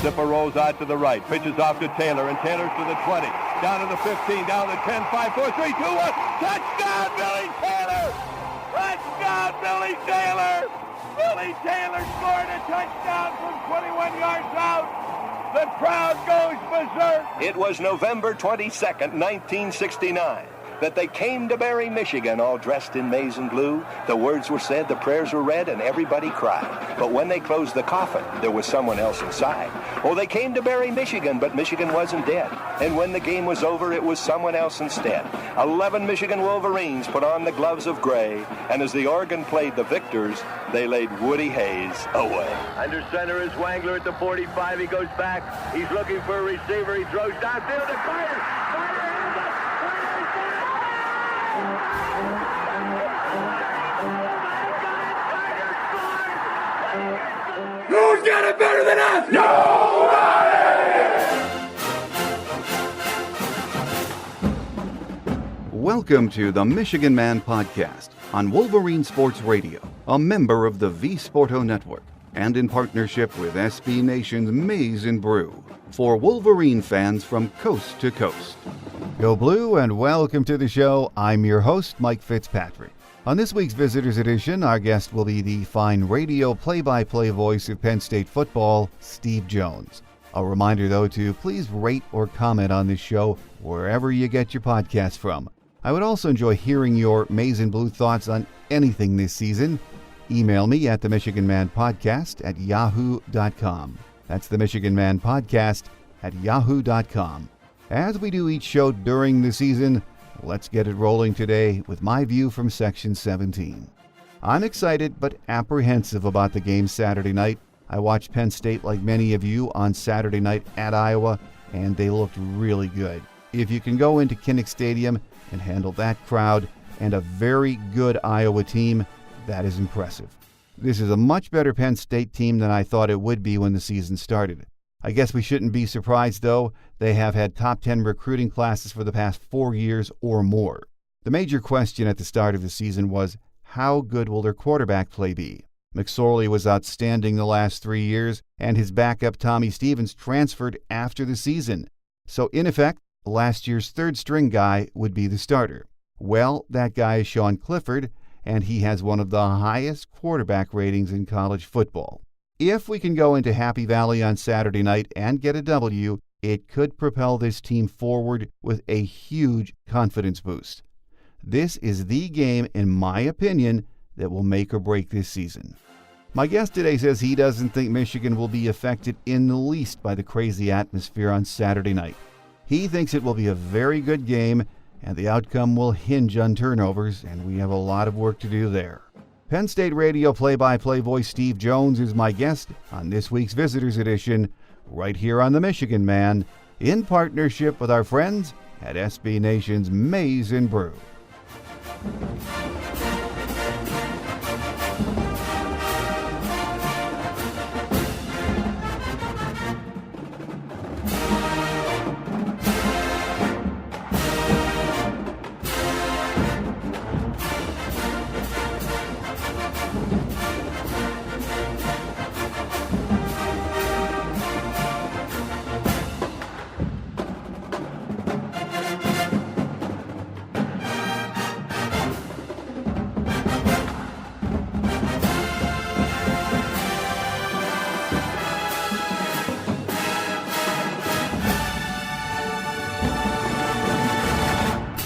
Zipper rolls out to the right, pitches off to Taylor, and Taylor's to the 20, down to the 15, down to the 10, 5, 4, 3, 2, 1. Touchdown, Billy Taylor! Touchdown, Billy Taylor! Billy Taylor scored a touchdown from 21 yards out. The crowd goes berserk. It was November 22nd, 1969. That they came to Barry, Michigan, all dressed in maize and blue. The words were said, the prayers were read, and everybody cried. But when they closed the coffin, there was someone else inside. Oh, they came to Barry, Michigan, but Michigan wasn't dead. And when the game was over, it was someone else instead. 11 Michigan Wolverines put on the gloves of gray, and as the organ played the victors, they laid Woody Hayes away. Under center is Wangler at the 45. He goes back. He's looking for a receiver. He throws downfield to Carter. Who's got it better than us? Nobody! Welcome to the Michigan Man Podcast on Wolverine Sports Radio, a member of the V Sporto Network, and in partnership with SB Nation's Maize and Brew, for Wolverine fans from coast to coast. Go Blue and welcome to the show. I'm your host, Mike Fitzpatrick. On this week's Visitors Edition, our guest will be the fine radio play-by-play voice of Penn State football, Steve Jones. A reminder, though, to please rate or comment on this show wherever you get your podcasts from. I would also enjoy hearing your Maize and Blue thoughts on anything this season. Email me at the Michigan Man Podcast at yahoo.com. That's the Michigan Man Podcast at yahoo.com. As we do each show during the season, let's get it rolling today with my view from Section 17. I'm excited but apprehensive about the game Saturday night. I watched Penn State like many of you on Saturday night at Iowa, and they looked really good. If you can go into Kinnick Stadium and handle that crowd and a very good Iowa team, that is impressive. This is a much better Penn State team than I thought it would be when the season started. I guess we shouldn't be surprised, though. They have had top 10 recruiting classes for the past 4 years or more. The major question at the start of the season was, how good will their quarterback play be? McSorley was outstanding the last 3 years, and his backup Tommy Stevens transferred after the season. So, in effect, last year's third-string guy would be the starter. Well, that guy is Sean Clifford, and he has one of the highest quarterback ratings in college football. If we can go into Happy Valley on Saturday night and get a W, it could propel this team forward with a huge confidence boost. This is the game, in my opinion, that will make or break this season. My guest today says he doesn't think Michigan will be affected in the least by the crazy atmosphere on Saturday night. He thinks it will be a very good game, and the outcome will hinge on turnovers, and we have a lot of work to do there. Penn State radio play-by-play voice Steve Jones is my guest on this week's Visitors Edition, right here on the Michigan Man, in partnership with our friends at SB Nation's Maize and Brew.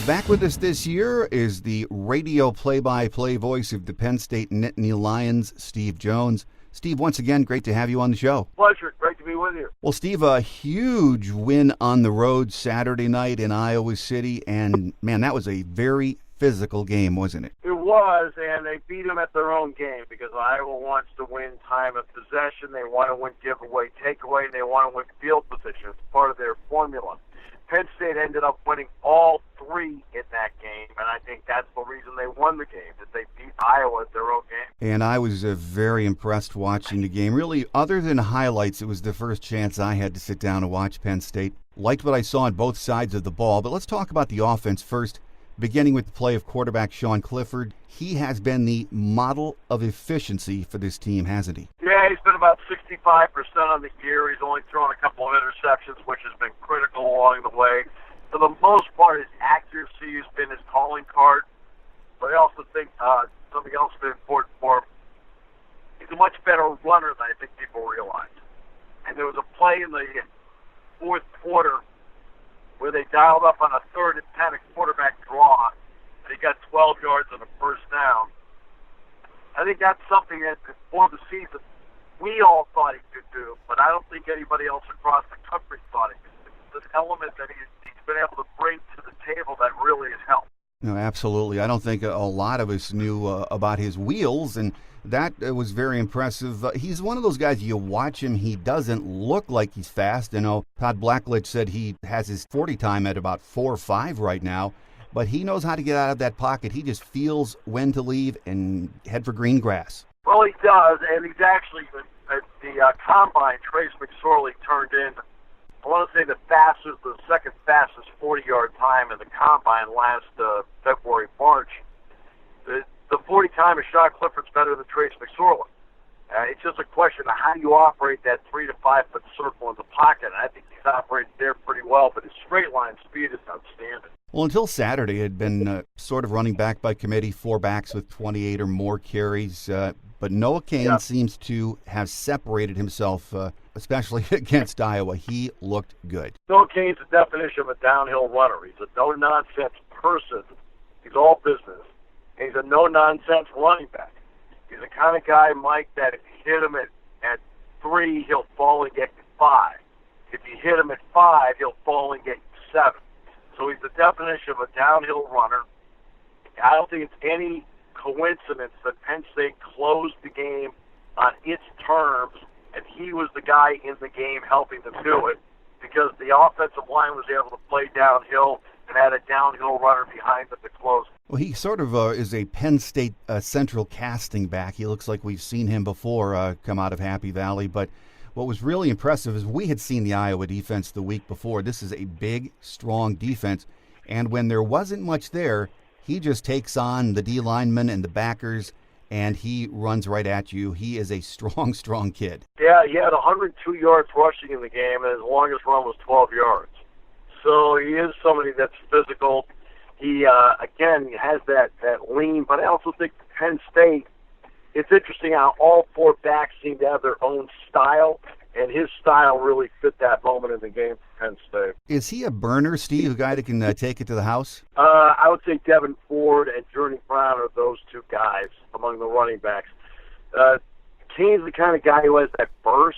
Back with us this year is the radio play-by-play voice of the Penn State Nittany Lions, Steve Jones. Steve, once again, great to have you on the show. Pleasure. Great to be with you. Well, Steve, a huge win on the road Saturday night in Iowa City, and, man, that was a very physical game, wasn't it? It was, and they beat them at their own game because Iowa wants to win time of possession. They want to win giveaway, takeaway, and they want to win field position. It's part of their formula. Penn State ended up winning all three in that game, and I think that's the reason they won the game, that they beat Iowa at their own game. And I was very impressed watching the game. Really, other than highlights, it was the first chance I had to sit down and watch Penn State. Liked what I saw on both sides of the ball, but let's talk about the offense first. beginning with the play of quarterback Sean Clifford. He has been the model of efficiency for this team, hasn't he? Yeah, he's been about 65% on the year. He's only thrown a couple of interceptions, which has been critical along the way. For the most part, his accuracy has been his calling card. But I also think something else has been important for him. He's a much better runner than I think people realize. And there was a play in the fourth quarter where they dialed up on a 3rd and 10 quarterback draw, and he got 12 yards on a first down. I think that's something that before the season we all thought he could do, but I don't think anybody else across the country thought he could. It's an element that he's been able to bring to the table that really has helped. No, absolutely. I don't think a lot of us knew about his wheels, and that was very impressive. He's one of those guys, you watch him, he doesn't look like he's fast. You know, Todd Blackledge said he has his 40 time at about 4.5 right now, but he knows how to get out of that pocket. He just feels when to leave and head for green grass. Well, he does, and he's actually, at the combine, Trace McSorley turned in, I want to say the second fastest 40-yard time in the combine last February, March. The 40 time of Sean Clifford's better than Trace McSorley. It's just a question of how you operate that 3 to 5 foot circle in the pocket. I think he's operated there pretty well, but his straight line speed is outstanding. Well, until Saturday, it had been sort of running back by committee, 4 backs with 28 or more carries. But Noah Cain seems to have separated himself, especially against Iowa. He looked good. Noah Cain's the definition of a downhill runner. He's a no-nonsense person. He's all business. And he's a no-nonsense running back. He's the kind of guy, Mike, that if you hit him at 3, he'll fall and get you 5. If you hit him at 5, he'll fall and get you 7. So he's the definition of a downhill runner. I don't think it's any coincidence that Penn State closed the game on its terms, and he was the guy in the game helping them do it, because the offensive line was able to play downhill and had a downhill runner behind them to close. Well, he sort of is a Penn State central casting back. He looks like we've seen him before come out of Happy Valley. But what was really impressive is we had seen the Iowa defense the week before. This is a big, strong defense. And when there wasn't much there, he just takes on the D linemen and the backers, and he runs right at you. He is a strong, strong kid. Yeah, he had 102 yards rushing in the game, and his longest run was 12 yards. So he is somebody that's physical. He, again, has that lean, but I also think Penn State, it's interesting how all 4 backs seem to have their own style, and his style really fit that moment in the game for Penn State. Is he a burner, Steve, a guy that can take it to the house? I would say Devin Ford and Journey Brown are those 2 guys among the running backs. Cain's the kind of guy who has that burst,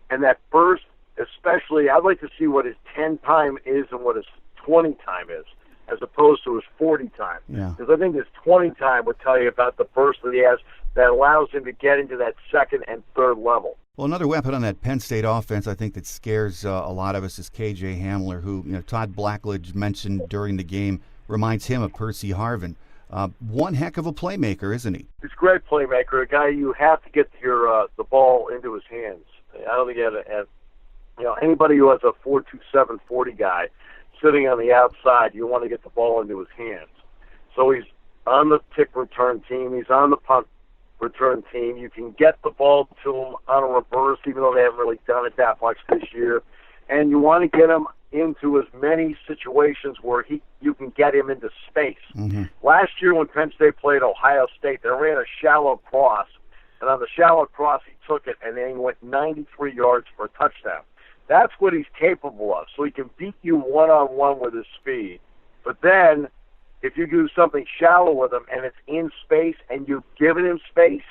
and that burst, especially, I'd like to see what his 10 time is and what his 20 time is, as opposed to his 40 time. Because I think his 20 time would tell you about the burst that he has that allows him to get into that second and third level. Well, another weapon on that Penn State offense, I think, that scares a lot of us is K.J. Hamler, who Todd Blackledge mentioned during the game, reminds him of Percy Harvin. One heck of a playmaker, isn't he? He's a great playmaker, a guy you have to get the ball into his hands. I don't think he had anybody who has a 4.27 40 guy sitting on the outside, you want to get the ball into his hands. So he's on the kick return team. He's on the punt return team. You can get the ball to him on a reverse, even though they haven't really done it that much this year. And you want to get him into as many situations where you can get him into space. Mm-hmm. Last year when Penn State played Ohio State, they ran a shallow cross, and on the shallow cross he took it, and then he went 93 yards for a touchdown. That's what he's capable of. So he can beat you one-on-one with his speed. But then, if you do something shallow with him and it's in space and you've given him space,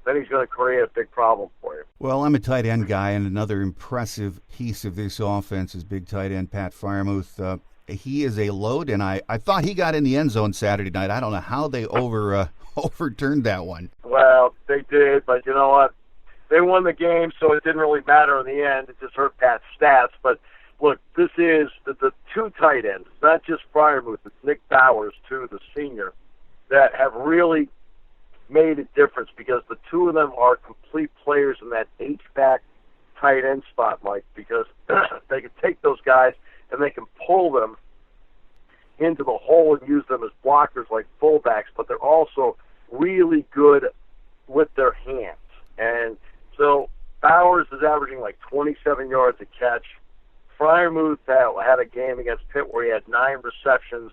then he's going to create a big problem for you. Well, I'm a tight end guy, and another impressive piece of this offense is big tight end Pat Freiermuth. He is a load, and I thought he got in the end zone Saturday night. I don't know how they overturned that one. Well, they did, but you know what? They won the game, so it didn't really matter in the end. It just hurt Pat's stats. But, look, this is the 2 tight ends. It's not just Freiermuth. It's Nick Bowers, too, the senior, that have really made a difference because the 2 of them are complete players in that H-back tight end spot, Mike, because they can take those guys and they can pull them into the hole and use them as blockers like fullbacks, but they're also really good with their hands. And so Bowers is averaging like 27 yards a catch. Freiermuth had a game against Pitt where he had 9 receptions.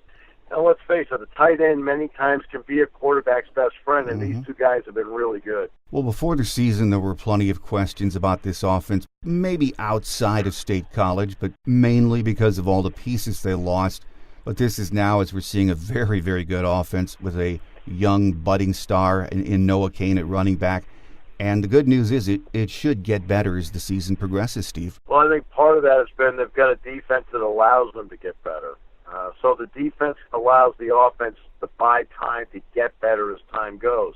And let's face it, a tight end many times can be a quarterback's best friend, and these two guys have been really good. Well, before the season, there were plenty of questions about this offense, maybe outside of State College, but mainly because of all the pieces they lost. But this is now, as we're seeing, a very, very good offense with a young budding star in Noah Cain at running back. And the good news is it should get better as the season progresses, Steve. Well, I think part of that has been they've got a defense that allows them to get better. So the defense allows the offense to buy time to get better as time goes.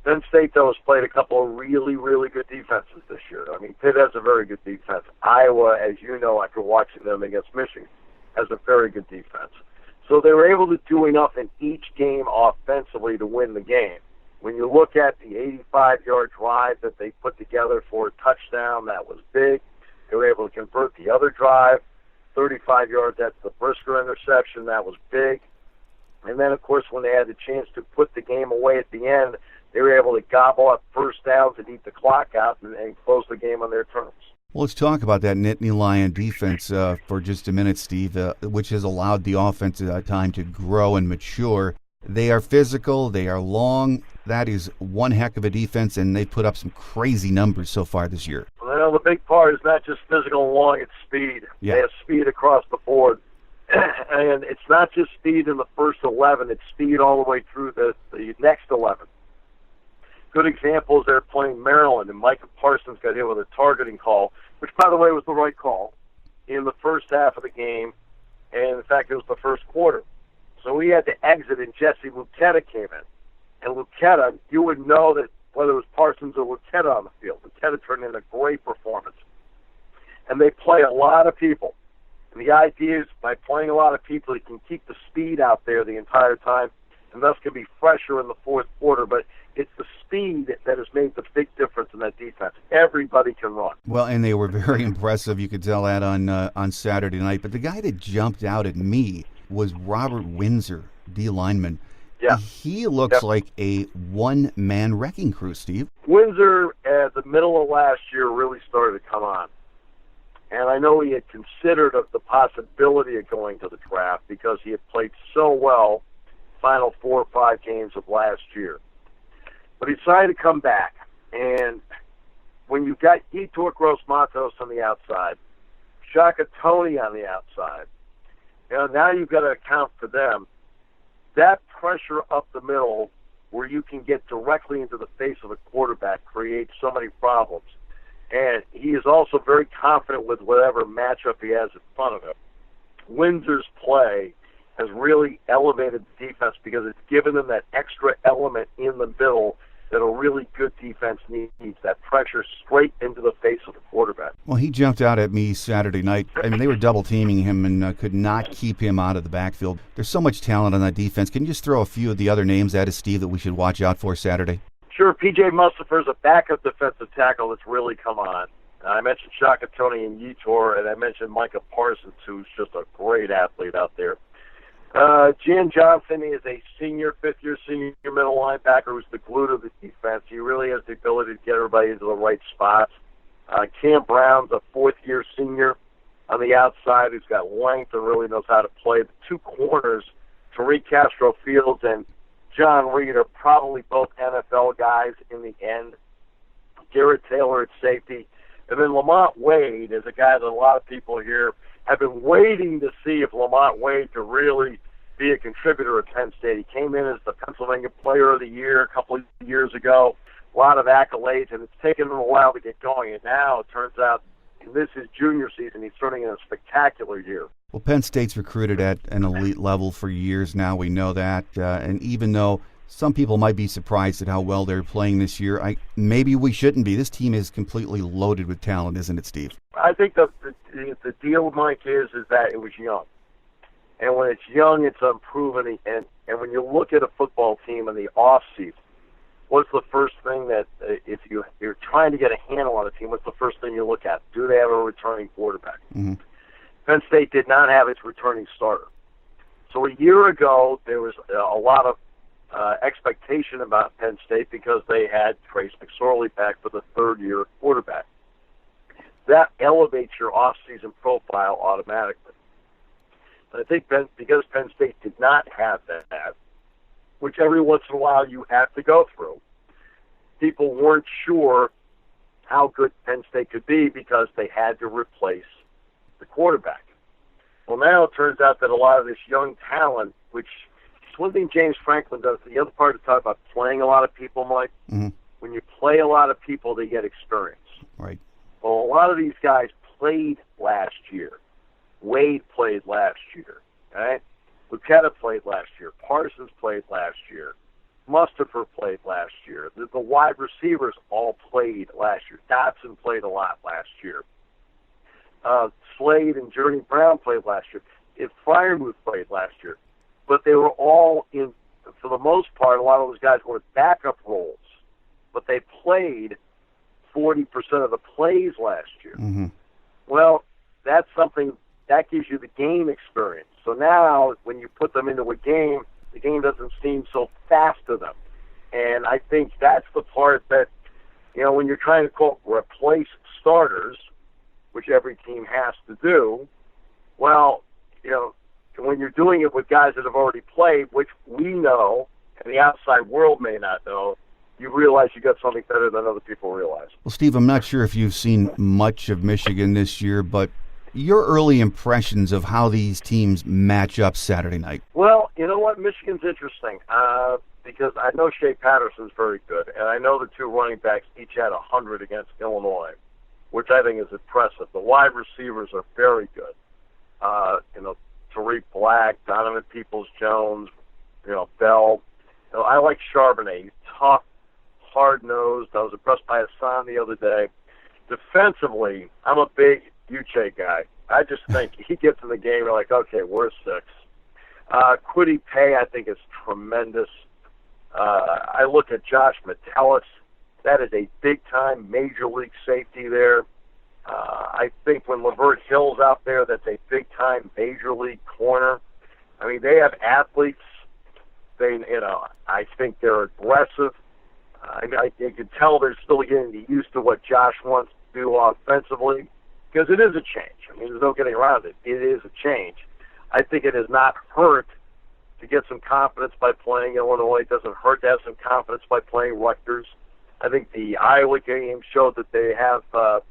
Penn State, though, has played a couple of really, really good defenses this year. I mean, Pitt has a very good defense. Iowa, as you know, after watching them against Michigan, has a very good defense. So they were able to do enough in each game offensively to win the game. When you look at the 85-yard drive that they put together for a touchdown, that was big. They were able to convert the other drive, 35 yards, that's the Brisker interception, that was big. And then, of course, when they had the chance to put the game away at the end, they were able to gobble up first downs and eat the clock out and close the game on their terms. Well, let's talk about that Nittany Lion defense for just a minute, Steve, which has allowed the offense time to grow and mature. They are physical, they are long. That is one heck of a defense, and they put up some crazy numbers so far this year. Well, the big part is not just physical and long, it's speed. Yeah. They have speed across the board. And it's not just speed in the first 11, it's speed all the way through the next 11. Good example is they're playing Maryland, and Micah Parsons got hit with a targeting call, which, by the way, was the right call in the first half of the game, and, in fact, it was the first quarter. So he had to exit, and Jesse Lucchetta came in. And Lucchetta, you would know that whether it was Parsons or Lucchetta on the field. Lucchetta turned in a great performance. And they play a lot of people. And the idea is by playing a lot of people, you can keep the speed out there the entire time, and thus can be fresher in the fourth quarter. But it's the speed that has made the big difference in that defense. Everybody can run. Well, and they were very impressive. You could tell that on Saturday night. But the guy that jumped out at me was Robert Windsor, D lineman. Yeah. He looks like a one-man wrecking crew, Steve. Windsor, at the middle of last year, really started to come on. And I know he had considered of the possibility of going to the draft because he had played so well final 4 or 5 games of last year. But he decided to come back. And when you've got Yetur Gross-Matos on the outside, Shaka Toney on the outside, now you've got to account for them. That pressure up the middle where you can get directly into the face of a quarterback creates so many problems. And he is also very confident with whatever matchup he has in front of him. Windsor's play has really elevated the defense because it's given them that extra element in the middle that a really good defense needs, that pressure straight into the face of the quarterback. Well, he jumped out at me Saturday night. I mean, they were double-teaming him and could not keep him out of the backfield. There's so much talent on that defense. Can you just throw a few of the other names at us, Steve, that we should watch out for Saturday? Sure, P.J. Mustipher is a backup defensive tackle that's really come on. I mentioned Shaka Toney and Yetur, and I mentioned Micah Parsons, who's just a great athlete out there. Jan Johnson is a fifth-year senior middle linebacker who's the glue to the defense. He really has the ability to get everybody into the right spots. Cam Brown's a fourth-year senior on the outside who's got length and really knows how to play. The two corners, Tariq Castro-Fields and John Reed, are probably both NFL guys in the end. Garrett Taylor at safety. And then Lamont Wade is a guy that a lot of people here have been waiting to see if Lamont Wade could really be a contributor at Penn State. He came in as the Pennsylvania Player of the Year a couple of years ago, a lot of accolades, and it's taken him a while to get going. And now it turns out in this his junior season, he's turning in a spectacular year. Well, Penn State's recruited at an elite level for years now. We know that. And even though some people might be surprised at how well they're playing this year, maybe we shouldn't be. This team is completely loaded with talent, isn't it, Steve? I think the deal, Mike, is that it was young. And when it's young, it's unproven. And when you look at a football team in the off-season, what's the first thing that, if you're trying to get a handle on a team, what's the first thing you look at? Do they have a returning quarterback? Mm-hmm. Penn State did not have its returning starter. So a year ago, there was a lot of expectation about Penn State because they had Trace McSorley back for the third-year quarterback. That elevates your off-season profile automatically. And I think because Penn State did not have that, which every once in a while you have to go through, people weren't sure how good Penn State could be because they had to replace the quarterback. Well, now it turns out that a lot of this young talent, which is one thing James Franklin does, the other part to talk about playing a lot of people, Mike, when you play a lot of people, they get experience. Right. Well, a lot of these guys played last year. Wade played last year, right? Lucetta played last year. Parsons played last year. Mustapher played last year. The wide receivers all played last year. Dotson played a lot last year. Slade and Journey Brown played last year. Fryermuth played last year. But they were all in, for the most part, a lot of those guys were backup roles. But they played 40% of the plays last year. Mm-hmm. Well, that's something that gives you the game experience. So now, when you put them into a game, the game doesn't seem so fast to them. And I think that's the part that, when you're trying to replace starters, which every team has to do, well, when you're doing it with guys that have already played, which we know, and the outside world may not know, you realize you got something better than other people realize. Well, Steve, I'm not sure if you've seen much of Michigan this year, but your early impressions of how these teams match up Saturday night. Well, you know what? Michigan's interesting because I know Shea Patterson's very good, and I know the two running backs each had 100 against Illinois, which I think is impressive. The wide receivers are very good. Tariq Black, Donovan Peoples-Jones, Bell. I like Charbonnet. He's tough, hard-nosed. I was impressed by Hassan the other day. Defensively, I'm a big Uche guy. I just think he gets in the game, you're like, okay, we're six. Kwity Paye, I think, is tremendous. I look at Josh Metellus. That is a big-time major league safety there. I think when Lavert Hill's out there, that's a big-time major league corner. I mean, they have athletes. I think they're aggressive. You can tell they're still getting used to what Josh wants to do offensively, because it is a change. I mean, there's no getting around it. It is a change. I think it has not hurt to get some confidence by playing Illinois. It doesn't hurt to have some confidence by playing Rutgers. I think the Iowa game showed that they have a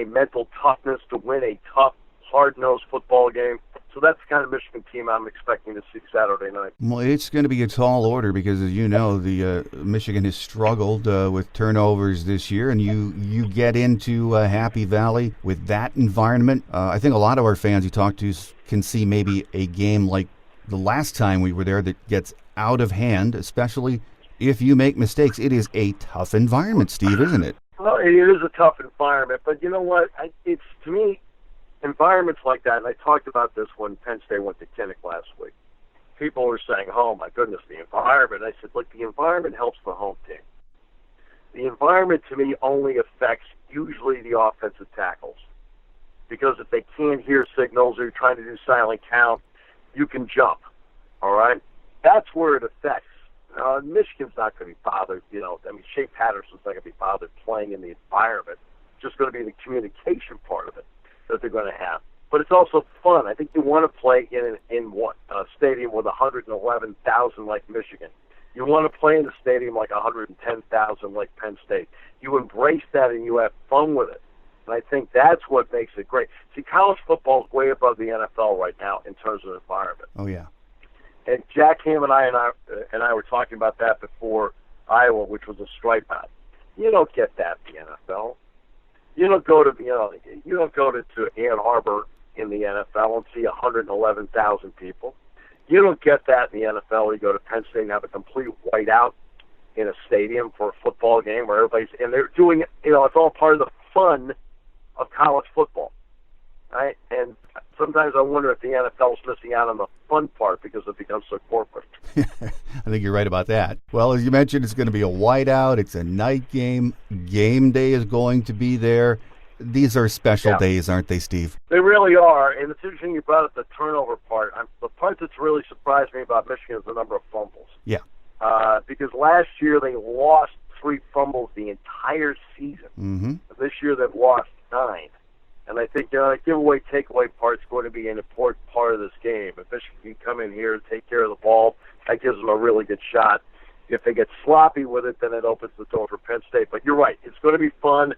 mental toughness to win a tough, hard-nosed football game. So that's the kind of Michigan team I'm expecting to see Saturday night. Well, it's going to be a tall order because, as you know, the Michigan has struggled with turnovers this year, and you get into Happy Valley with that environment. I think a lot of our fans you talk to can see maybe a game like the last time we were there that gets out of hand, especially if you make mistakes. It is a tough environment, Steve, isn't it? Well, it is a tough environment, but you know what? It's, to me, environments like that, and I talked about this when Penn State went to Kinnick last week. People were saying, oh, my goodness, the environment. I said, look, the environment helps the home team. The environment, to me, only affects usually the offensive tackles, because if they can't hear signals or you're trying to do silent count, you can jump, all right? That's where it affects. Michigan's not going to be bothered, Shea Patterson's not going to be bothered playing in the environment. It's just going to be the communication part of it that they're going to have. But it's also fun. I think you want to play in a stadium with 111,000 like Michigan. You want to play in a stadium like 110,000 like Penn State. You embrace that and you have fun with it. And I think that's what makes it great. See, college football is way above the NFL right now in terms of environment. Oh, yeah. And Jack Ham and I were talking about that before Iowa, which was a stripe out. You don't get that in the NFL. You don't go to Ann Arbor in the NFL and see 111,000 people. You don't get that in the NFL. You go to Penn State and have a complete whiteout in a stadium for a football game where they're doing it. It's all part of the fun of college football, right? And sometimes I wonder if the NFL is missing out on the fun part because it becomes so corporate. I think you're right about that. Well, as you mentioned, it's going to be a whiteout. It's a night game. Game day is going to be there. these are special Yeah. days, aren't they, Steve? They really are, and it's interesting you brought up the turnover part. The part that's really surprised me about Michigan is the number of fumbles. Yeah. Because last year they lost 3 fumbles the entire season. Mm-hmm. This year they've lost 9. And I think the giveaway, takeaway part is going to be an important part of this game. If Michigan can come in here and take care of the ball, that gives them a really good shot. If they get sloppy with it, then it opens the door for Penn State. But you're right, it's going to be fun.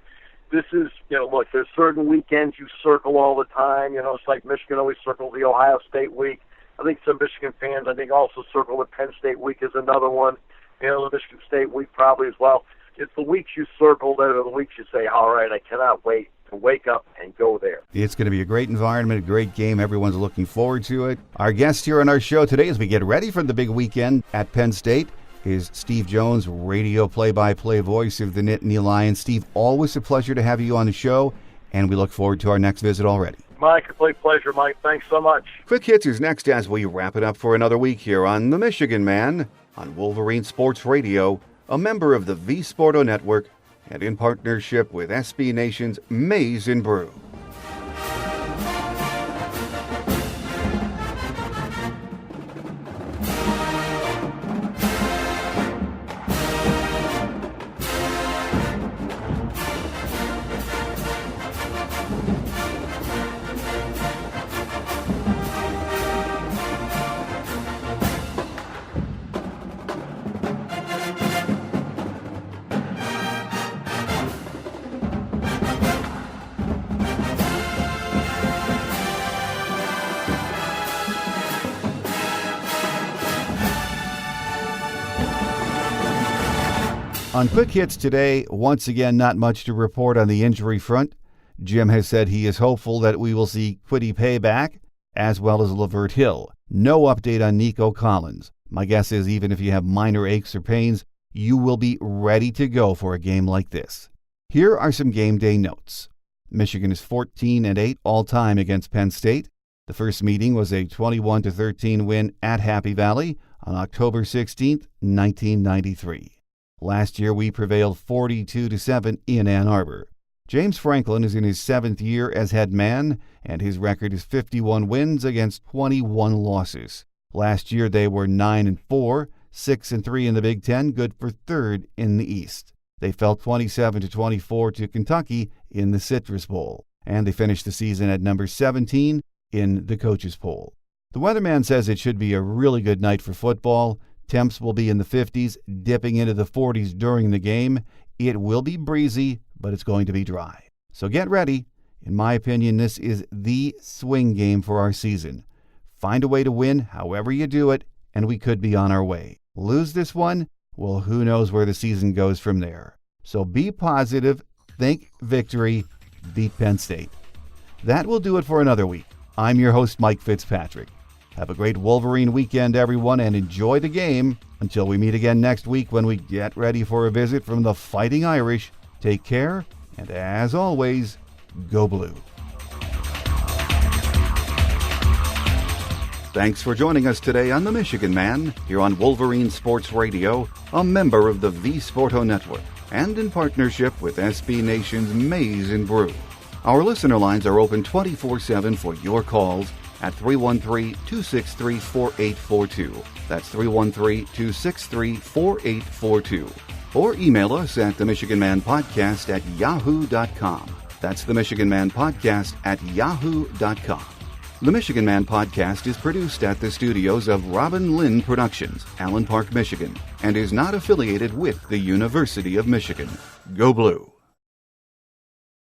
This is, look, there's certain weekends you circle all the time. It's like Michigan always circles the Ohio State week. I think some Michigan fans, also circle the Penn State week as another one. The Michigan State week probably as well. It's the weeks you circle that are the weeks you say, all right, I cannot wait to wake up and go there. It's going to be a great environment, a great game. Everyone's looking forward to it. Our guest here on our show today, as we get ready for the big weekend at Penn State, is Steve Jones, radio play-by-play voice of the Nittany Lions. Steve, always a pleasure to have you on the show, and we look forward to our next visit already. My complete pleasure, Mike. Thanks so much. Quick Hits is next as we wrap it up for another week here on The Michigan Man on Wolverine Sports Radio, a member of the V Sporto Network, and in partnership with SB Nation's Maize and Brew. On Quick Hits today, once again, not much to report on the injury front. Jim has said he is hopeful that we will see Kwity Paye back, as well as Lavert Hill. No update on Nico Collins. My guess is even if you have minor aches or pains, you will be ready to go for a game like this. Here are some game day notes. Michigan is 14-8 all-time against Penn State. The first meeting was a 21-13 win at Happy Valley on October 16, 1993. Last year, we prevailed 42-7 in Ann Arbor. James Franklin is in his 7th year as head man, and his record is 51 wins against 21 losses. Last year, they were 9-4, 6-3 in the Big Ten, good for 3rd in the East. They fell 27-24 to Kentucky in the Citrus Bowl, and they finished the season at number 17 in the Coaches Poll. The weatherman says it should be a really good night for football. Temps will be in the 50s, dipping into the 40s during the game. It will be breezy, but it's going to be dry. So get ready. In my opinion, this is the swing game for our season. Find a way to win however you do it, and we could be on our way. Lose this one? Well, who knows where the season goes from there. So be positive, think victory, beat Penn State. That will do it for another week. I'm your host, Mike Fitzpatrick. Have a great Wolverine weekend, everyone, and enjoy the game. Until we meet again next week when we get ready for a visit from the Fighting Irish, take care, and as always, go blue. Thanks for joining us today on The Michigan Man, here on Wolverine Sports Radio, a member of the V Sporto Network, and in partnership with SB Nation's Maize and Brew. Our listener lines are open 24/7 for your calls at 313-263-4842. That's 313-263-4842. Or email us at themichiganmanpodcast@yahoo.com. That's themichiganmanpodcast@yahoo.com. The Michigan Man Podcast is produced at the studios of Robin Lynn Productions, Allen Park, Michigan, and is not affiliated with the University of Michigan. Go Blue!